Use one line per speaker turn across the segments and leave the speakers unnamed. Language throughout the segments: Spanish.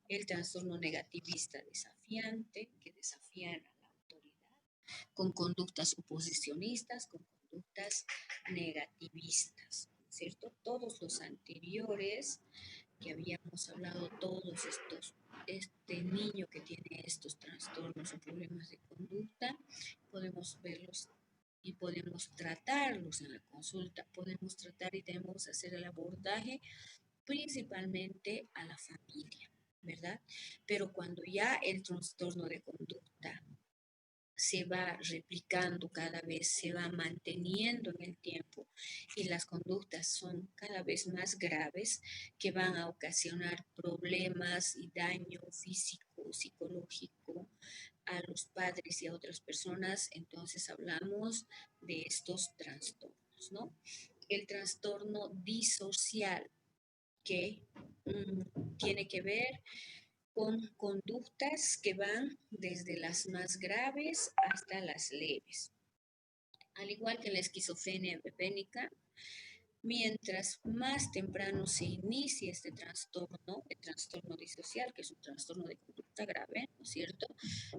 el trastorno negativista desafiante, que desafía a la autoridad, con conductas oposicionistas, con conductas negativistas, ¿cierto? Todos los anteriores que habíamos hablado, todos estos, este niño que tiene estos trastornos o problemas de conducta, podemos verlos y podemos tratarlos en la consulta, podemos tratar y debemos hacer el abordaje principalmente a la familia, ¿verdad? Pero cuando ya el trastorno de conducta se va replicando cada vez, se va manteniendo en el tiempo y las conductas son cada vez más graves que van a ocasionar problemas y daño físico, psicológico a los padres y a otras personas, entonces hablamos de estos trastornos, ¿no? El trastorno disocial que tiene que ver con conductas que van desde las más graves hasta las leves. Al igual que la esquizofrenia epidémica, mientras más temprano se inicia este trastorno, el trastorno disocial, que es un trastorno de conducta grave, ¿no es cierto?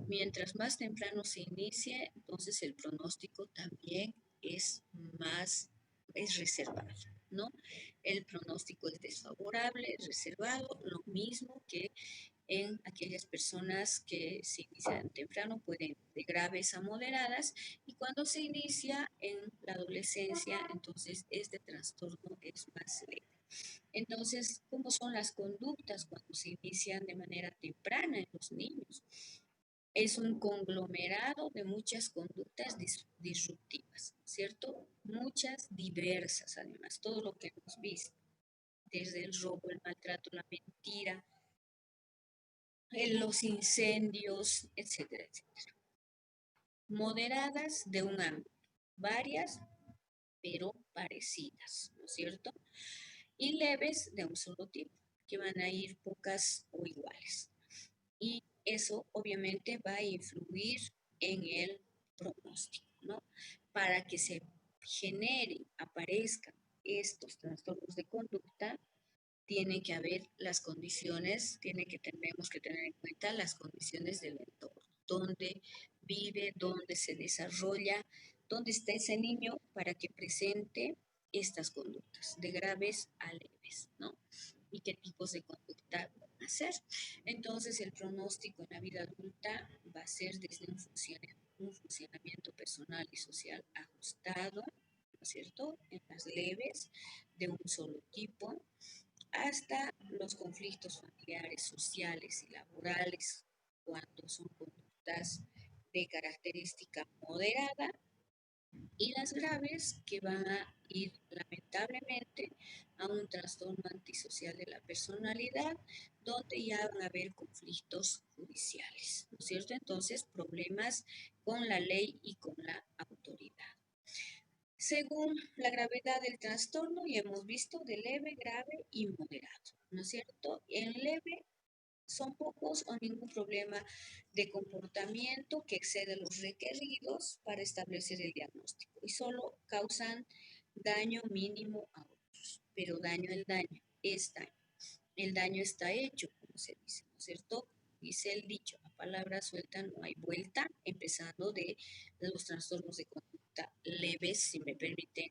Mientras más temprano se inicie, entonces el pronóstico también es más, es reservado, ¿no? El pronóstico es desfavorable, es reservado, lo mismo que en aquellas personas que se inician temprano, pueden de graves a moderadas, y cuando se inicia en la adolescencia, entonces este trastorno es más leve. Entonces, ¿cómo son las conductas cuando se inician de manera temprana en los niños? Es un conglomerado de muchas conductas disruptivas, ¿cierto? Muchas diversas, además, todo lo que hemos visto, desde el robo, el maltrato, la mentira, los incendios, etcétera, etcétera. Moderadas de un ámbito, varias pero parecidas, ¿no es cierto? Y leves de un solo tipo, que van a ir pocas o iguales. Y eso obviamente va a influir en el pronóstico, ¿no? Para que se generen, aparezcan estos trastornos de conducta, tiene que haber las condiciones, tenemos que tener en cuenta las condiciones del entorno, dónde vive, dónde se desarrolla, dónde está ese niño para que presente estas conductas, de graves a leves, ¿no? Y qué tipos de conducta van a hacer. Entonces, el pronóstico en la vida adulta va a ser desde un funcionamiento personal y social ajustado, ¿no es cierto? En las leves, de un solo tipo, hasta los conflictos familiares, sociales y laborales, cuando son conductas de característica moderada, y las graves, que van a ir lamentablemente a un trastorno antisocial de la personalidad, donde ya van a haber conflictos judiciales, ¿no es cierto? Entonces, problemas con la ley y con la autoridad. Según la gravedad del trastorno, ya hemos visto de leve, grave y moderado, ¿no es cierto? En leve son pocos o ningún problema de comportamiento que excede los requeridos para establecer el diagnóstico y solo causan daño mínimo a otros. Pero el daño es daño. El daño está hecho, como se dice, ¿no es cierto? Dice el dicho, a palabra suelta no hay vuelta, empezando de los trastornos de conducta leves, si me permiten,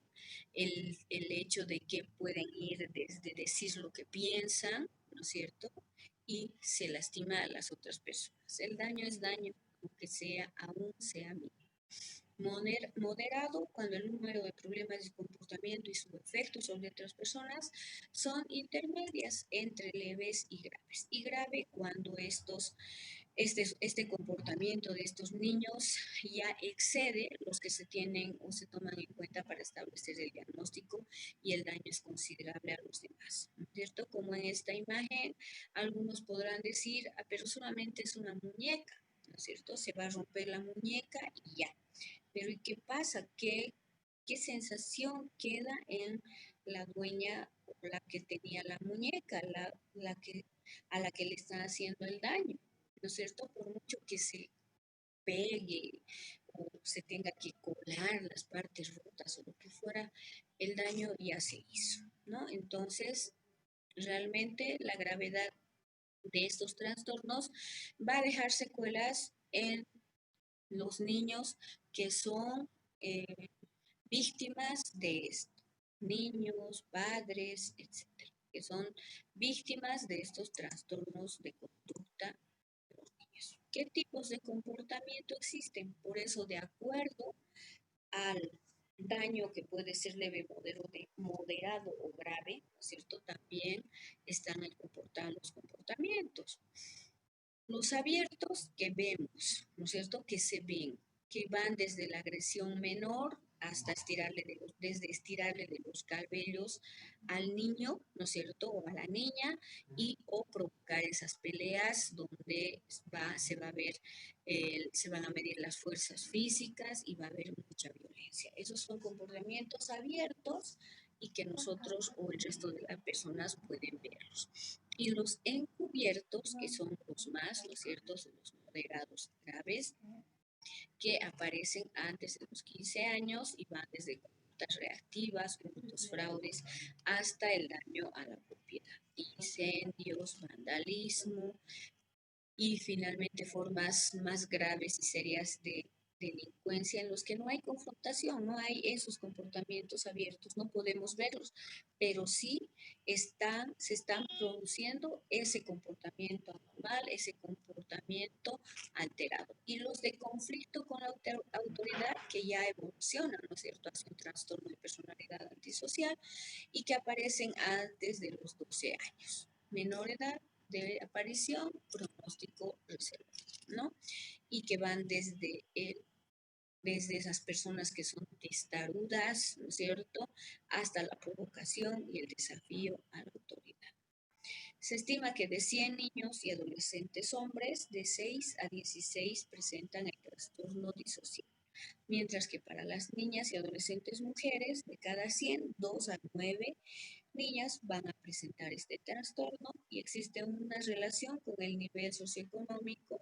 el hecho de que pueden ir desde decir lo que piensan, ¿no es cierto? Y se lastima a las otras personas. El daño es daño, aunque aún sea mínimo. Moderado cuando el número de problemas de comportamiento y su efecto sobre otras personas son intermedias entre leves y graves. Y grave cuando este comportamiento de estos niños ya excede los que se tienen o se toman en cuenta para establecer el diagnóstico y el daño es considerable a los demás, ¿no es cierto? Como en esta imagen, algunos podrán decir, pero solamente es una muñeca, ¿no es cierto? Se va a romper la muñeca y ya. Pero ¿y qué pasa? ¿Qué sensación queda en la dueña o la que tenía la muñeca, a la que le están haciendo el daño? ¿No es cierto? Por mucho que se pegue o se tenga que colar las partes rotas o lo que fuera, el daño ya se hizo, ¿no? Entonces, realmente la gravedad de estos trastornos va a dejar secuelas en los niños que son eh, víctimas de esto, niños, padres, etcétera, que son víctimas de estos trastornos de conducta de los niños. ¿Qué tipos de comportamiento existen? Por eso, de acuerdo al daño que puede ser leve, moderado o grave, ¿no es cierto? También están los comportamientos. Los abiertos que vemos, ¿no es cierto? Que se ven, que van desde la agresión menor hasta desde estirarle de los cabellos al niño, ¿no es cierto? O a la niña, y o provocar esas peleas donde se va a ver, se van a medir las fuerzas físicas y va a haber mucha violencia. Esos son comportamientos abiertos y que nosotros o el resto de las personas pueden verlos. Y los encubiertos, que son los más, ¿no es cierto?, los moderados graves, que aparecen antes de los 15 años y van desde conductas reactivas, conductos fraudes, hasta el daño a la propiedad, incendios, vandalismo, y finalmente formas más graves y serias de delincuencia en los que no hay confrontación, no hay esos comportamientos abiertos, no podemos verlos, pero sí se están produciendo ese comportamiento anormal, ese comportamiento alterado. Y los de conflicto con la autoridad que ya evolucionan, ¿no es cierto?, hacia un trastorno de personalidad antisocial y que aparecen antes de los 12 años. Menor edad de aparición, pronóstico reservado, ¿no? Y que van desde esas personas que son testarudas, ¿no es cierto?, hasta la provocación y el desafío a la autoridad. Se estima que de 100 niños y adolescentes hombres, de 6 a 16 presentan el trastorno disocial, mientras que para las niñas y adolescentes mujeres, de cada 100, 2 a 9 niñas van a presentar este trastorno y existe una relación con el nivel socioeconómico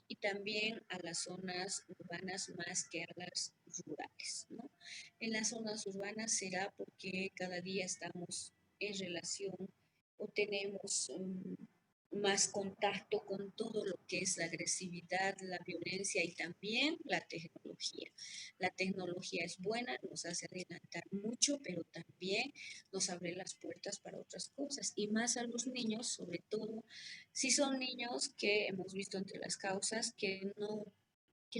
y también a las zonas urbanas más que a las rurales, ¿no? En las zonas urbanas será porque cada día estamos en relación o tenemos más contacto con todo lo que es la agresividad, la violencia y también la tecnología. La tecnología es buena, nos hace adelantar mucho, pero también nos abre las puertas para otras cosas y más a los niños, sobre todo si son niños que hemos visto entre las causas que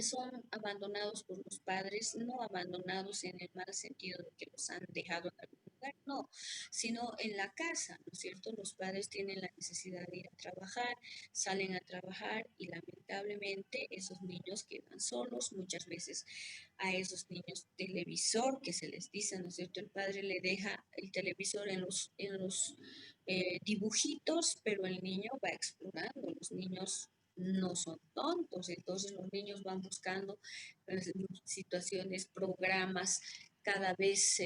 son abandonados por los padres, no abandonados en el mal sentido de que los han dejado en algún lugar, no, sino en la casa, ¿no es cierto? Los padres tienen la necesidad de ir a trabajar, salen a trabajar y lamentablemente esos niños quedan solos, muchas veces a esos niños televisor, que se les dice, ¿no es cierto? El padre le deja el televisor en los dibujitos, pero el niño va explorando, los niños no son tontos, entonces los niños van buscando situaciones, programas cada vez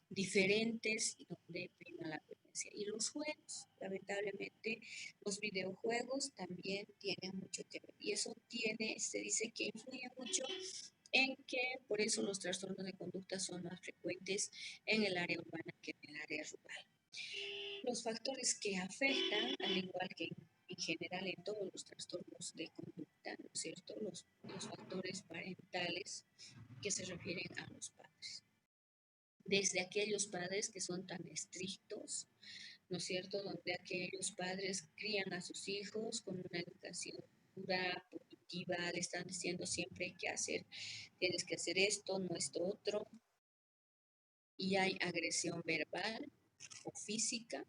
diferentes y donde prima la violencia. Y los juegos, lamentablemente, los videojuegos también tienen mucho que ver. Y eso se dice que influye mucho en que por eso los trastornos de conducta son más frecuentes en el área urbana que en el área rural. Los factores que afectan, al igual que en general en todos los trastornos de conducta, ¿no es cierto? Los factores parentales que se refieren a los padres. Desde aquellos padres que son tan estrictos, ¿no es cierto? Donde aquellos padres crían a sus hijos con una educación dura, positiva, le están diciendo siempre qué hacer, tienes que hacer esto, no esto otro, y hay agresión verbal o física,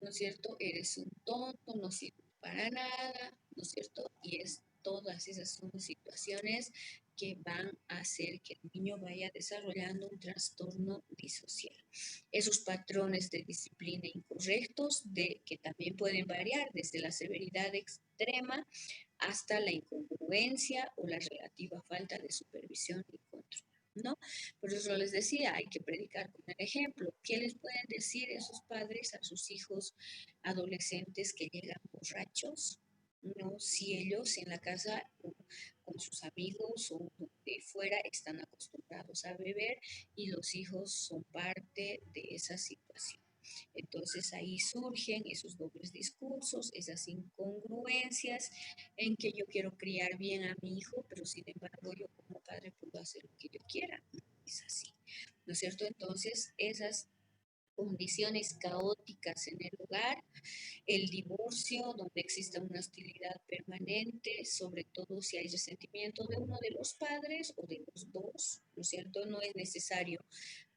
¿no es cierto? Eres un tonto, no sirves para nada, ¿no es cierto? Y todas esas son situaciones que van a hacer que el niño vaya desarrollando un trastorno disocial. Esos patrones de disciplina incorrectos, que también pueden variar desde la severidad extrema hasta la incongruencia o la relativa falta de supervisión y control, ¿no? Por eso les decía, hay que predicar con el ejemplo. ¿Qué les pueden decir esos padres a sus hijos adolescentes que llegan borrachos? No, si ellos en la casa con sus amigos o de fuera están acostumbrados a beber y los hijos son parte de esa situación. Entonces ahí surgen esos dobles discursos, esas incongruencias en que yo quiero criar bien a mi hijo, pero sin embargo yo como padre puedo hacer lo que yo quiera. No es así, ¿no es cierto? Entonces esas condiciones caóticas en el hogar, el divorcio, donde exista una hostilidad permanente, sobre todo si hay resentimiento de uno de los padres o de los dos, ¿no es cierto? No es necesario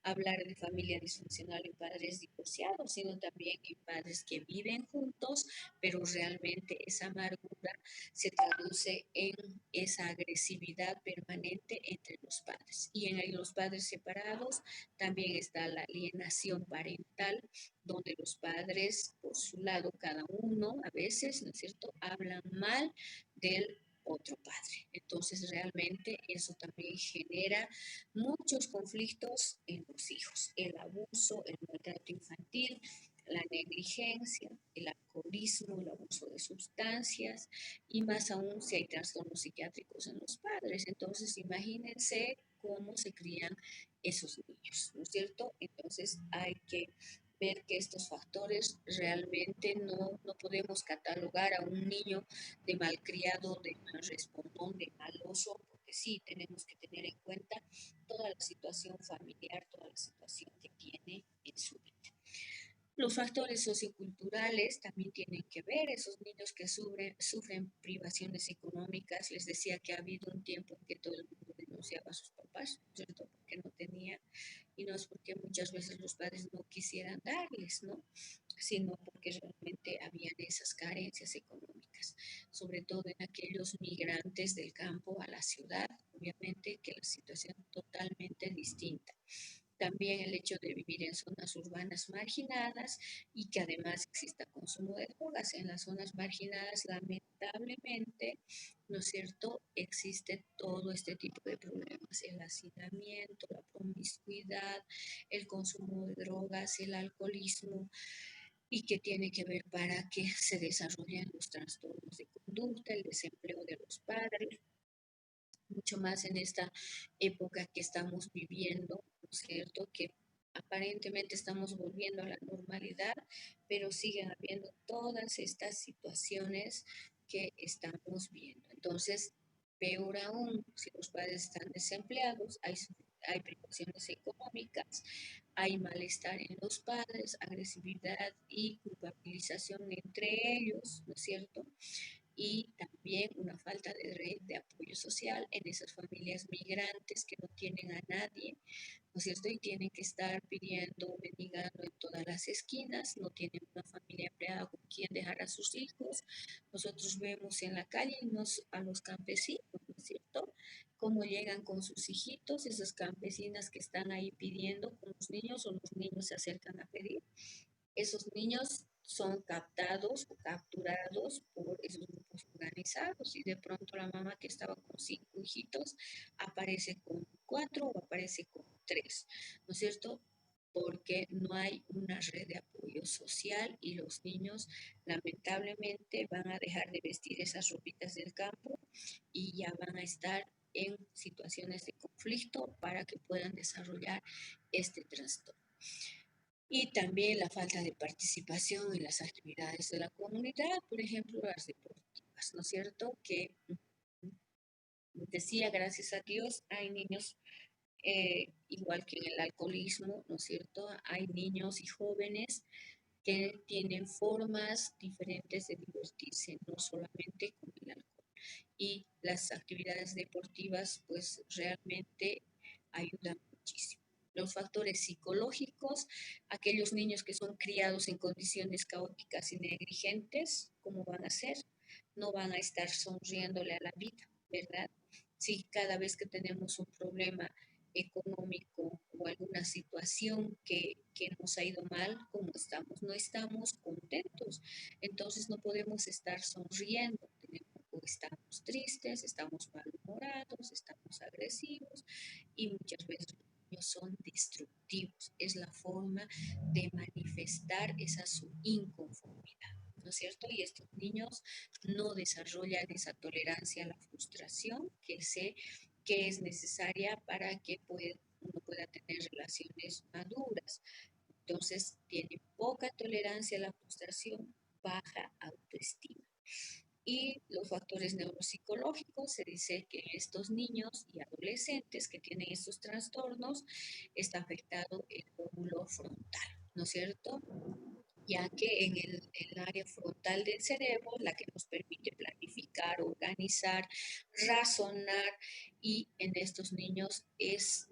hablar de familia disfuncional en padres divorciados, sino también en padres que viven juntos, pero realmente esa amargura se traduce en esa agresividad permanente entre los padres. Y en los padres separados también está la alienación parental, donde los padres, por su lado, cada uno a veces, ¿no es cierto?, hablan mal del otro padre. Entonces, realmente eso también genera muchos conflictos en los hijos, el abuso, el maltrato infantil, la negligencia, el alcoholismo, el abuso de sustancias y más aún si hay trastornos psiquiátricos en los padres. Entonces, imagínense cómo se crían esos niños, ¿no es cierto? Entonces, hay que ver que estos factores realmente no podemos catalogar a un niño de malcriado, de mal respondón, de maloso, porque sí, tenemos que tener en cuenta toda la situación familiar, toda la situación que tiene en su vida. Los factores socioculturales también tienen que ver, esos niños que sufren privaciones económicas, les decía que ha habido un tiempo en que todo el mundo denunciaba a sus papás, ¿cierto? Porque no tenía, y no es porque muchas veces los padres no quisieran darles, ¿no? Sino porque realmente habían esas carencias económicas, sobre todo en aquellos migrantes del campo a la ciudad, obviamente que la situación es totalmente distinta. También el hecho de vivir en zonas urbanas marginadas y que además exista consumo de drogas en las zonas marginadas, lamentablemente, ¿no es cierto? Existe todo este tipo de problemas, el hacinamiento, la promiscuidad, el consumo de drogas, el alcoholismo, y que tiene que ver para que se desarrollen los trastornos de conducta, el desempleo de los padres, mucho más en esta época que estamos viviendo, ¿no es cierto? Que aparentemente estamos volviendo a la normalidad, pero siguen habiendo todas estas situaciones que estamos viendo. Entonces, peor aún, si los padres están desempleados, hay privaciones económicas, hay malestar en los padres, agresividad y culpabilización entre ellos, ¿no es cierto? Y también una falta de red de apoyo social en esas familias migrantes que no tienen a nadie, ¿no es cierto? Y tienen que estar pidiendo, mendigando en todas las esquinas, no tienen una familia empleada con quien dejar a sus hijos. Nosotros vemos en la calle a los campesinos, ¿no es cierto? Cómo llegan con sus hijitos, esas campesinas que están ahí pidiendo con los niños o los niños se acercan a pedir. Esos niños son captados o capturados por esos grupos organizados y de pronto la mamá que estaba con 5 hijitos aparece con 4 o aparece con 3, ¿no es cierto? Porque no hay una red de apoyo social y los niños lamentablemente van a dejar de vestir esas ropitas del campo y ya van a estar en situaciones de conflicto para que puedan desarrollar este trastorno. Y también la falta de participación en las actividades de la comunidad, por ejemplo, las deportivas, ¿no es cierto? Que decía, gracias a Dios, hay niños, igual que en el alcoholismo, ¿no es cierto? Hay niños y jóvenes que tienen formas diferentes de divertirse, no solamente con el alcohol. Y las actividades deportivas, pues realmente ayudan muchísimo. Los factores psicológicos, aquellos niños que son criados en condiciones caóticas y negligentes, ¿cómo van a ser? No van a estar sonriéndole a la vida, ¿verdad? Si cada vez que tenemos un problema económico o alguna situación que nos ha ido mal, como estamos, no estamos contentos, entonces no podemos estar sonriendo, o estamos tristes, estamos malhumorados, estamos agresivos y muchas veces los niños son destructivos. Es la forma de manifestar esa su inconformidad, ¿no es cierto? Y estos niños no desarrollan esa tolerancia a la frustración que es necesaria para que uno pueda tener relaciones maduras. Entonces, tienen poca tolerancia a la frustración, baja autoestima. Y los factores neuropsicológicos, se dice que estos niños y adolescentes que tienen estos trastornos está afectado el lóbulo frontal, ¿no es cierto? Ya que en el área frontal del cerebro, la que nos permite planificar, organizar, razonar, y en estos niños es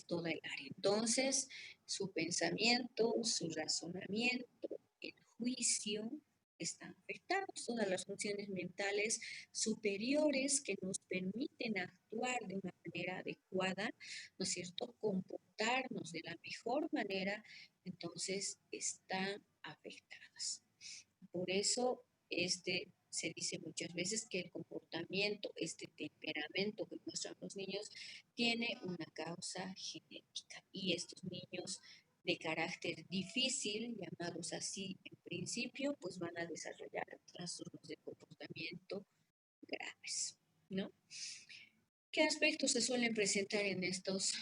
toda el área. Entonces, su pensamiento, su razonamiento, el juicio están afectados, todas las funciones mentales superiores que nos permiten actuar de una manera adecuada, ¿no es cierto? Comportarnos de la mejor manera, entonces están afectadas. Por eso se dice muchas veces que el comportamiento, este temperamento que muestran los niños, tiene una causa genética. Y estos niños de carácter difícil, llamados así en principio, pues van a desarrollar trastornos de comportamiento graves, ¿no? ¿Qué aspectos se suelen presentar en estos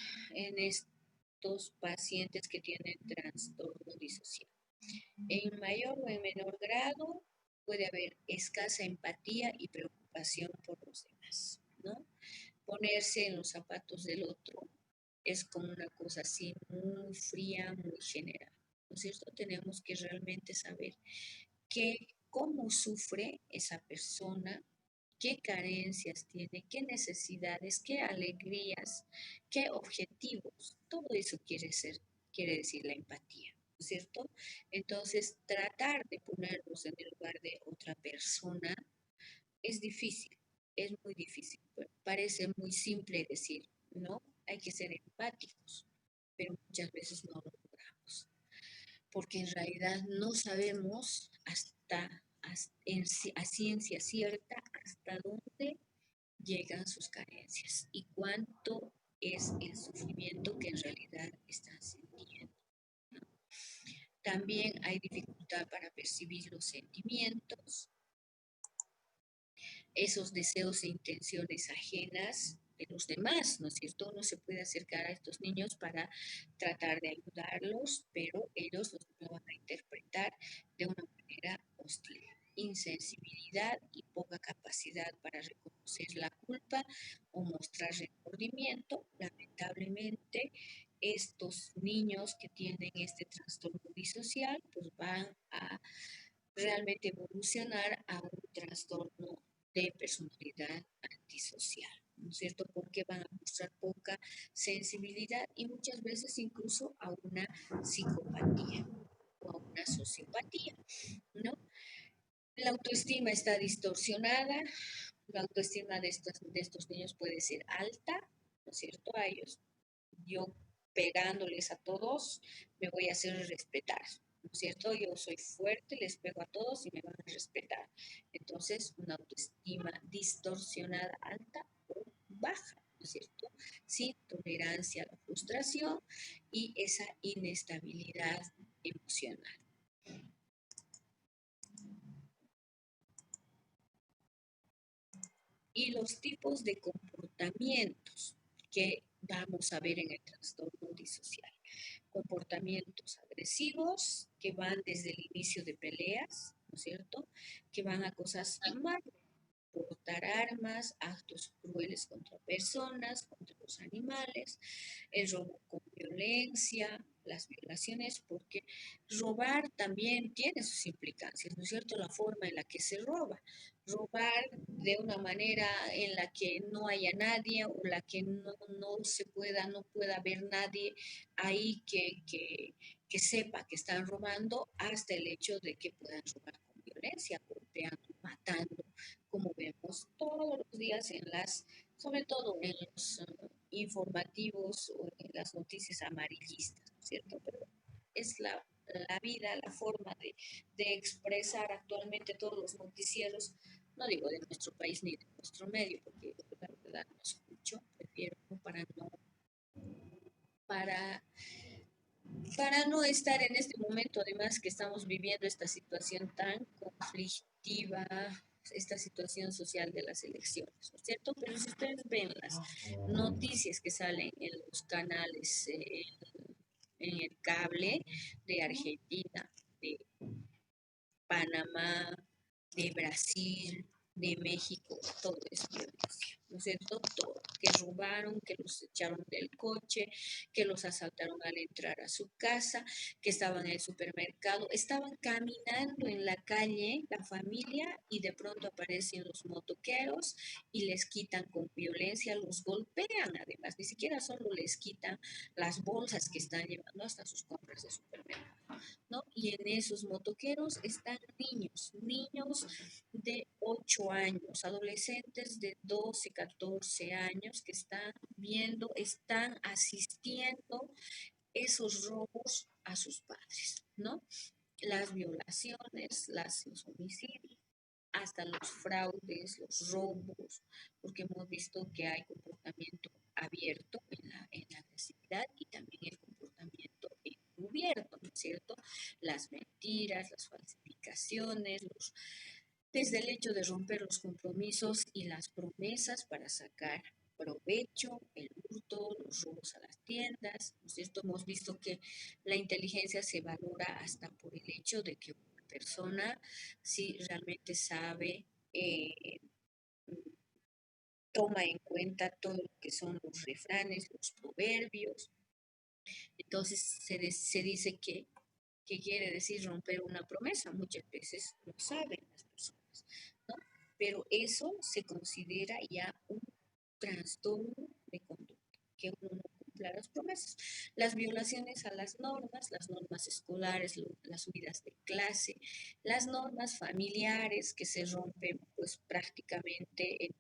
pacientes que tienen trastorno disocial? En mayor o en menor grado puede haber escasa empatía y preocupación por los demás, ¿no? Ponerse en los zapatos del otro es como una cosa así muy fría, muy general, ¿no es cierto? Tenemos que realmente saber cómo sufre esa persona, qué carencias tiene, qué necesidades, qué alegrías, qué objetivos. Todo eso quiere decir la empatía, ¿no es cierto? Entonces, tratar de ponernos en el lugar de otra persona es difícil, es muy difícil. Parece muy simple decir, ¿no? Hay que ser empáticos, pero muchas veces no lo logramos, porque en realidad no sabemos a ciencia cierta hasta dónde llegan sus carencias y cuánto es el sufrimiento que en realidad están sintiendo. También hay dificultad para percibir los sentimientos, esos deseos e intenciones ajenas de los demás, ¿no es cierto? Uno se puede acercar a estos niños para tratar de ayudarlos, pero ellos lo van a interpretar de una manera hostil. Insensibilidad y poca capacidad para reconocer la culpa o mostrar remordimiento. Lamentablemente, estos niños que tienen este trastorno disocial, pues van a realmente evolucionar a un trastorno de personalidad antisocial, ¿no es cierto? Porque van a mostrar poca sensibilidad y muchas veces incluso a una psicopatía o a una sociopatía, ¿no? La autoestima está distorsionada, la autoestima de estos niños puede ser alta, ¿no es cierto? A ellos, yo pegándoles a todos, me voy a hacer respetar, ¿no es cierto? Yo soy fuerte, les pego a todos y me van a respetar. Entonces, una autoestima distorsionada, alta o baja, ¿no es cierto? Sin tolerancia a la frustración y esa inestabilidad emocional. Y los tipos de comportamientos que vamos a ver en el trastorno disocial. Comportamientos agresivos que van desde el inicio de peleas, ¿no es cierto? Que van a cosas más, portar armas, actos crueles contra personas, contra los animales, el robo con violencia, las violaciones, porque robar también tiene sus implicancias, ¿no es cierto? La forma en la que se roba. Robar de una manera en la que no haya nadie o la que no pueda haber nadie ahí que sepa que están robando, hasta el hecho de que puedan robar con violencia, golpeando, matando, como vemos todos los días sobre todo en los informativos o en las noticias amarillistas, ¿no es cierto? Pero es la vida, la forma de expresar actualmente todos los noticieros, no digo de nuestro país ni de nuestro medio, porque la verdad no escucho, prefiero para, para no estar en este momento, además que estamos viviendo esta situación tan conflictiva, esta situación social de las elecciones, ¿no es cierto? Pero si ustedes ven las noticias que salen en los canales, en el cable de Argentina, de Panamá, de Brasil, de México, todo es violencia, ¿no es cierto? Todo, que robaron, que los echaron del coche, que los asaltaron al entrar a su casa, que estaban en el supermercado, estaban caminando en la calle, la familia, y de pronto aparecen los motoqueros y les quitan con violencia, los golpean además, ni siquiera solo les quitan las bolsas que están llevando hasta sus compras de supermercado. ¿No? Y en esos motoqueros están niños de 8 años, adolescentes de 12, 14 años que están viendo, están asistiendo esos robos a sus padres, ¿no? Las violaciones, los homicidios, hasta los fraudes, los robos, porque hemos visto que hay comportamiento abierto en la agresividad y también el comportamiento encubierto, ¿no es cierto? Las mentiras, las falsificaciones, desde el hecho de romper los compromisos y las promesas para sacar provecho, el hurto, los robos a las tiendas, ¿no es cierto? Hemos visto que la inteligencia se valora hasta por el hecho de que una persona si realmente sabe, toma en cuenta todo lo que son los refranes, los proverbios. Entonces se dice que quiere decir romper una promesa. Muchas veces lo saben las personas, ¿no? Pero eso se considera ya un trastorno de conducta, que uno no cumpla las promesas. Las violaciones a las normas escolares, las subidas de clase, las normas familiares que se rompen pues prácticamente en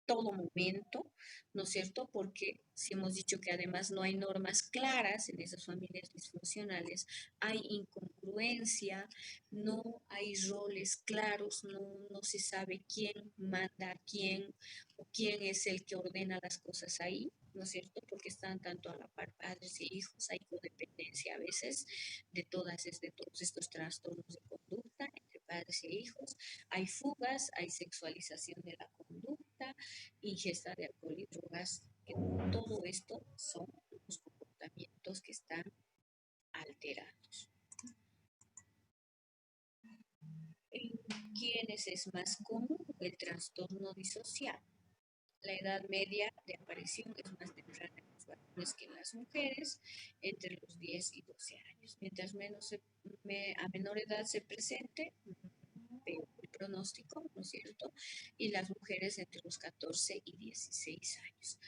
todo momento, ¿no es cierto? Porque si hemos dicho que además no hay normas claras en esas familias disfuncionales, hay incongruencia, no hay roles claros, no se sabe quién manda a quién o quién es el que ordena las cosas ahí, ¿no es cierto? Porque están tanto a la par padres e hijos, hay codependencia a veces de todos estos trastornos de conducta entre padres e hijos, hay fugas, hay sexualización de la conducta, ingesta de alcohol y drogas, que todo esto son los comportamientos que están alterados. ¿En quiénes es más común el trastorno disocial? La edad media de aparición es más temprana en los varones que en las mujeres, entre los 10 y 12 años. Mientras a menor edad se presente, peor el pronóstico, ¿no es cierto? Y las mujeres entre los 14 y 16 años.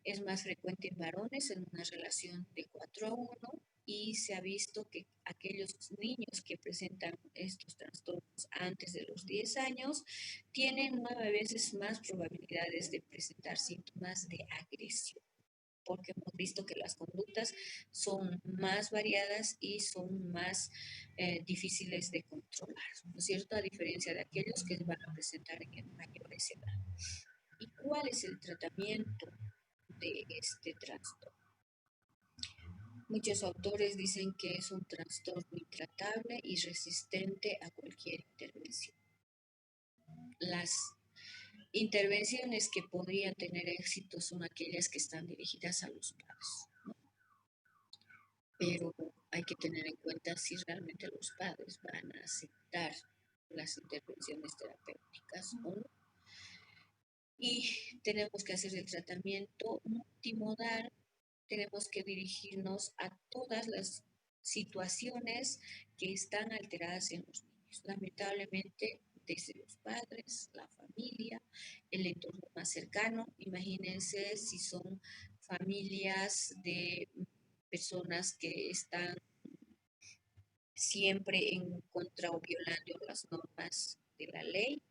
Es más frecuente en varones en una relación de 4-1 y se ha visto que aquellos niños que presentan estos trastornos antes de los 10 años tienen 9 veces más probabilidades de presentar síntomas de agresión, porque hemos visto que las conductas son más variadas y son más difíciles de controlar, ¿no es cierto? A diferencia de aquellos que van a presentar en mayores edad. ¿Y cuál es el tratamiento de este trastorno? Muchos autores dicen que es un trastorno intratable y resistente a cualquier intervención. Las intervenciones que podrían tener éxito son aquellas que están dirigidas a los padres, ¿no? Pero hay que tener en cuenta si realmente los padres van a aceptar las intervenciones terapéuticas o no. Y tenemos que hacer el tratamiento multimodal, tenemos que dirigirnos a todas las situaciones que están alteradas en los niños. Lamentablemente, desde los padres, la familia, el entorno más cercano. Imagínense si son familias de personas que están siempre en contra o violando las normas de la ley.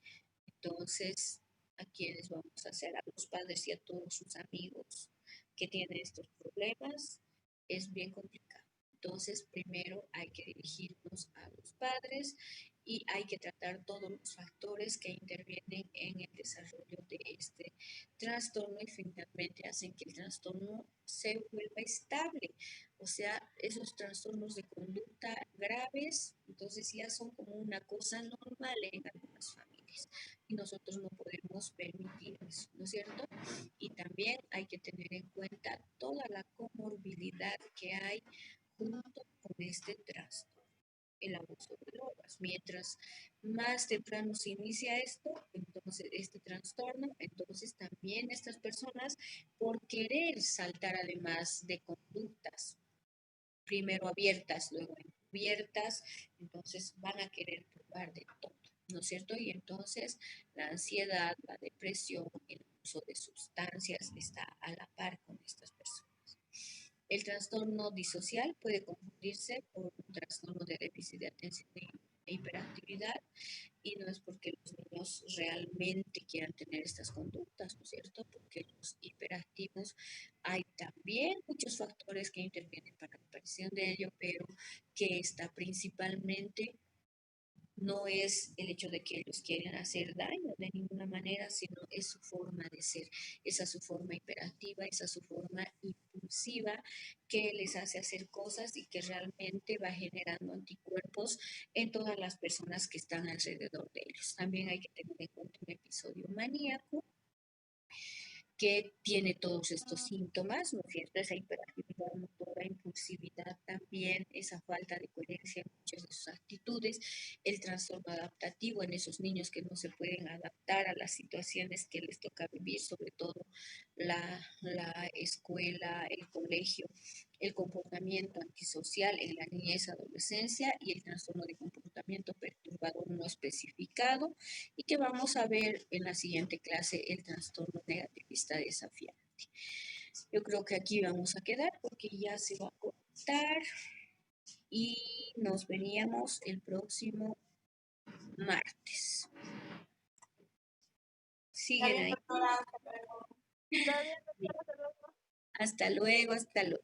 Entonces, ¿a quiénes vamos a hacer? A los padres y a todos sus amigos que tienen estos problemas. Es bien complicado. Entonces, primero hay que dirigirnos a los padres y hay que tratar todos los factores que intervienen en el desarrollo de este trastorno y finalmente hacen que el trastorno se vuelva estable. O sea, esos trastornos de conducta graves, entonces ya son como una cosa normal en algunas familias y nosotros no podemos permitir eso, ¿no es cierto? Y también hay que tener en cuenta toda la comorbilidad que hay junto con este trastorno, el abuso de drogas. Mientras más temprano se inicia esto, entonces este trastorno, entonces también estas personas, por querer saltar además de conductas, primero abiertas, luego encubiertas, entonces van a querer probar de todo, ¿no es cierto? Y entonces la ansiedad, la depresión, el uso de sustancias está a la par con estas personas. El trastorno disocial puede confundirse por un trastorno de déficit de atención e hiperactividad y no es porque los niños realmente quieran tener estas conductas, ¿no es cierto? Porque los hiperactivos hay también muchos factores que intervienen para la aparición de ello, pero que está principalmente no es el hecho de que ellos quieren hacer daño de ninguna manera, sino es su forma de ser, esa es su forma hiperactiva, esa es su forma impulsiva que les hace hacer cosas y que realmente va generando anticuerpos en todas las personas que están alrededor de ellos. También hay que tener en cuenta un episodio maníaco que tiene todos estos síntomas, ¿no es cierto? Esa hiperactividad motora, impulsividad también, esa falta de coherencia en muchas de sus actitudes, el trastorno adaptativo en esos niños que no se pueden adaptar a las situaciones que les toca vivir, sobre todo la escuela, el colegio, el comportamiento antisocial en la niñez, adolescencia y el trastorno de comportamiento perturbador no especificado y que vamos a ver en la siguiente clase el trastorno negativista desafiante. Yo creo que aquí vamos a quedar porque ya se va a cortar y nos veríamos el próximo martes.
Está
Siguen
bien,
ahí.
doctora. Está bien, doctora.
Hasta luego, hasta luego.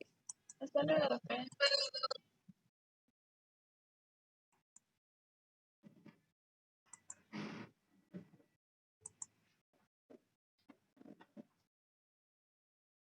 Hasta luego, doctora.